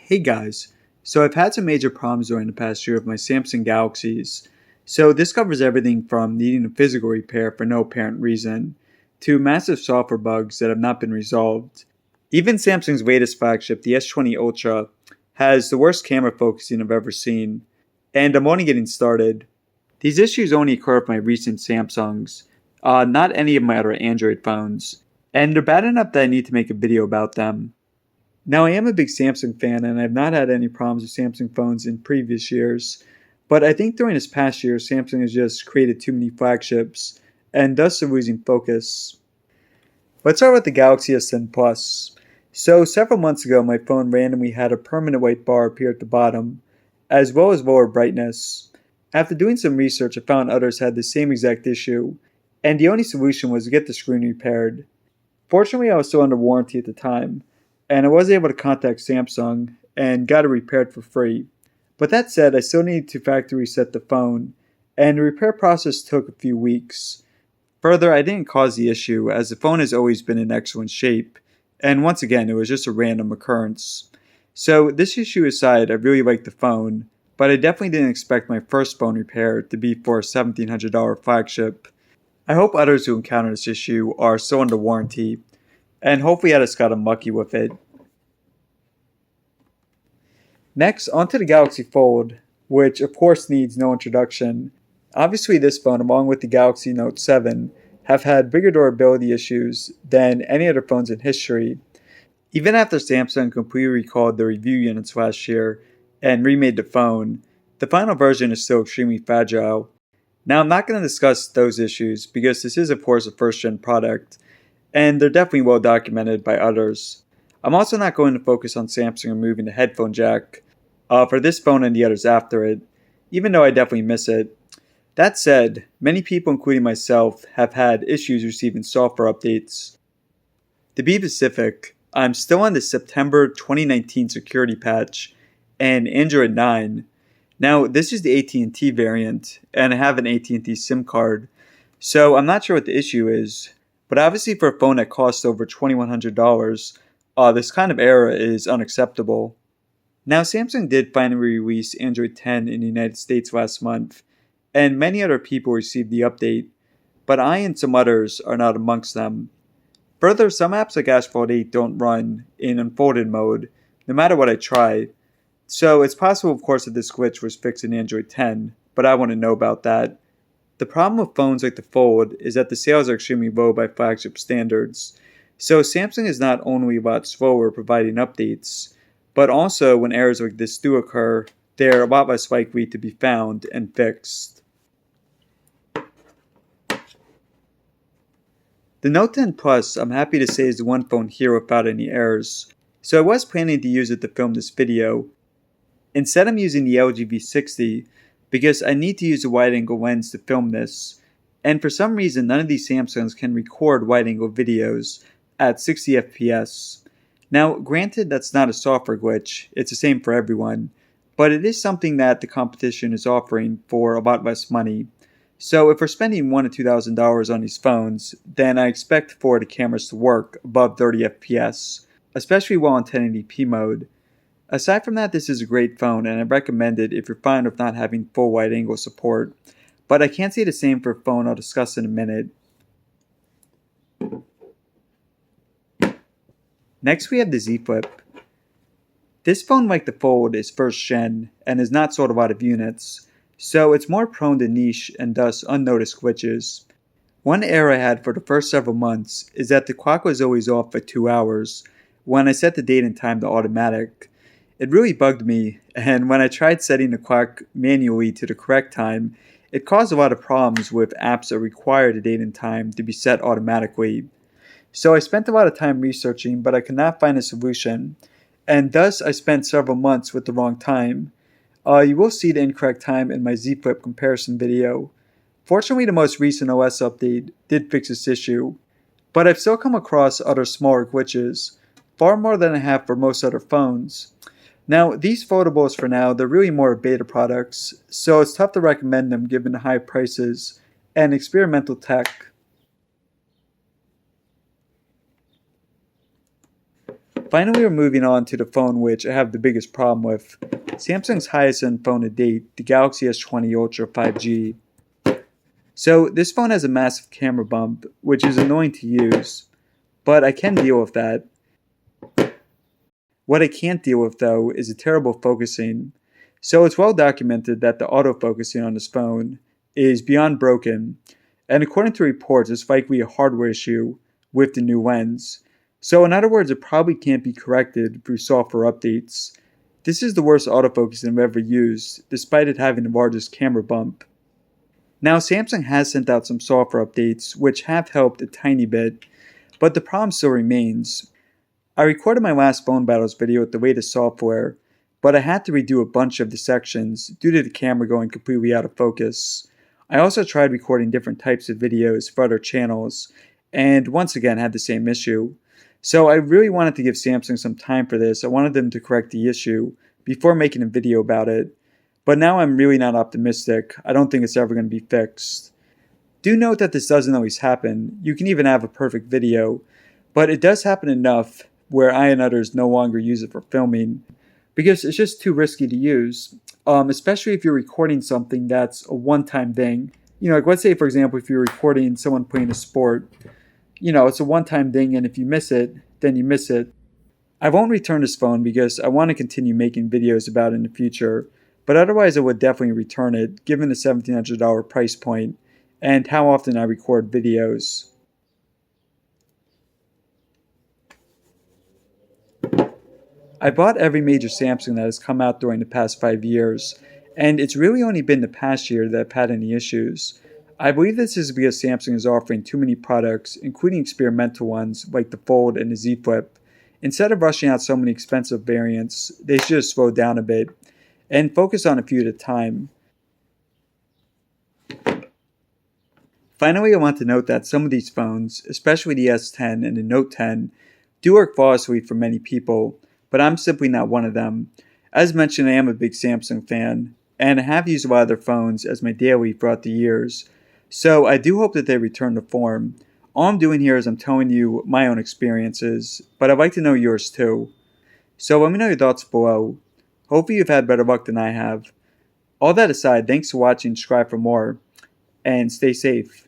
Hey guys, so I've had some major problems during the past year with my Samsung Galaxies. So this covers everything from needing a physical repair for no apparent reason, to massive software bugs that have not been resolved. Even Samsung's latest flagship, the S20 Ultra, has the worst camera focusing I've ever seen, and I'm only getting started. These issues only occur with my recent Samsungs, not any of my other Android phones, and they're bad enough that I need to make a video about them. Now, I am a big Samsung fan and I've not had any problems with Samsung phones in previous years, but I think during this past year, Samsung has just created too many flagships and thus are losing focus. Let's start with the Galaxy S10 Plus. So, several months ago, my phone randomly had a permanent white bar appear at the bottom, as well as lower brightness. After doing some research, I found others had the same exact issue, and the only solution was to get the screen repaired. Fortunately, I was still under warranty at the time, and I was able to contact Samsung and got it repaired for free. But that said, I still needed to factory reset the phone, and the repair process took a few weeks. Further, I didn't cause the issue as the phone has always been in excellent shape, and once again, it was just a random occurrence. So, this issue aside, I really liked the phone, but I definitely didn't expect my first phone repair to be for a $1,700 flagship. I hope others who encounter this issue are still under warranty, and hopefully I just got unlucky with it. Next, onto the Galaxy Fold, which of course needs no introduction. Obviously this phone, along with the Galaxy Note 7, have had bigger durability issues than any other phones in history. Even after Samsung completely recalled the review units last year and remade the phone, the final version is still extremely fragile. Now I'm not going to discuss those issues because this is of course a first-gen product, and they're definitely well documented by others. I'm also not going to focus on Samsung removing the headphone jack for this phone and the others after it, even though I definitely miss it. That said, many people, including myself, have had issues receiving software updates. To be specific, I'm still on the September 2019 security patch and Android 9. Now, this is the AT&T variant, and I have an AT&T SIM card, so I'm not sure what the issue is. But obviously for a phone that costs over $2,100, this kind of error is unacceptable. Now, Samsung did finally release Android 10 in the United States last month, and many other people received the update, but I and some others are not amongst them. Further, some apps like Asphalt 8 don't run in unfolded mode, no matter what I try. So it's possible, of course, that this glitch was fixed in Android 10, but I wouldn't know about that. The problem with phones like the Fold is that the sales are extremely low by flagship standards, so Samsung is not only a lot slower providing updates, but also when errors like this do occur, they're a lot less likely to be found and fixed. The Note 10 Plus, I'm happy to say, is the one phone here without any errors, so I was planning to use it to film this video. Instead, I'm using the LG V60 because I need to use a wide-angle lens to film this, and for some reason none of these Samsungs can record wide-angle videos at 60 FPS. Now, granted that's not a software glitch, it's the same for everyone, but it is something that the competition is offering for a lot less money. So if we're spending $1,000 to $2,000 on these phones, then I expect for the cameras to work above 30 FPS, especially while in 1080p mode. Aside from that, this is a great phone and I recommend it if you're fine with not having full wide angle support, but I can't say the same for a phone I'll discuss in a minute. Next we have the Z Flip. This phone, like the Fold, is first gen and is not sold a lot of units, so it's more prone to niche and thus unnoticed glitches. One error I had for the first several months is that the clock was always off for 2 hours when I set the date and time to automatic. It really bugged me, and when I tried setting the clock manually to the correct time, it caused a lot of problems with apps that require the date and time to be set automatically. So I spent a lot of time researching, but I could not find a solution, and thus I spent several months with the wrong time. You will see the incorrect time in my Z Flip comparison video. Fortunately, the most recent OS update did fix this issue, but I've still come across other smaller glitches, far more than I have for most other phones. Now, these foldables for now, they're really more beta products, so it's tough to recommend them given the high prices and experimental tech. Finally, we're moving on to the phone which I have the biggest problem with. Samsung's highest end phone to date, the Galaxy S20 Ultra 5G. So this phone has a massive camera bump, which is annoying to use, but I can deal with that. What I can't deal with though is the terrible focusing. So it's well documented that the autofocusing on this phone is beyond broken, and according to reports, it's likely a hardware issue with the new lens. So in other words, it probably can't be corrected through software updates. This is the worst autofocusing I've ever used, despite it having the largest camera bump. Now, Samsung has sent out some software updates, which have helped a tiny bit, but the problem still remains. I recorded my last phone battles video with the latest software, but I had to redo a bunch of the sections due to the camera going completely out of focus. I also tried recording different types of videos for other channels, and once again had the same issue. So I really wanted to give Samsung some time for this. I wanted them to correct the issue before making a video about it. But now I'm really not optimistic. I don't think it's ever going to be fixed. Do note that this doesn't always happen. You can even have a perfect video, but it does happen enough where I and others no longer use it for filming because it's just too risky to use, especially if you're recording something that's a one-time thing. Like let's say, for example, if you're recording someone playing a sport, it's a one-time thing, and if you miss it, then you miss it. I won't return this phone because I want to continue making videos about it in the future, but otherwise I would definitely return it given the $1,700 price point and how often I record videos. I bought every major Samsung that has come out during the past 5 years, and it's really only been the past year that I've had any issues. I believe this is because Samsung is offering too many products, including experimental ones like the Fold and the Z Flip. Instead of rushing out so many expensive variants, they should have slowed down a bit and focus on a few at a time. Finally, I want to note that some of these phones, especially the S10 and the Note 10, do work flawlessly for many people, but I'm simply not one of them. As mentioned, I am a big Samsung fan, and I have used a lot of their phones as my daily throughout the years, so I do hope that they return to form. All I'm doing here is I'm telling you my own experiences, but I'd like to know yours too. So let me know your thoughts below. Hopefully you've had better luck than I have. All that aside, thanks for watching, subscribe for more, and stay safe.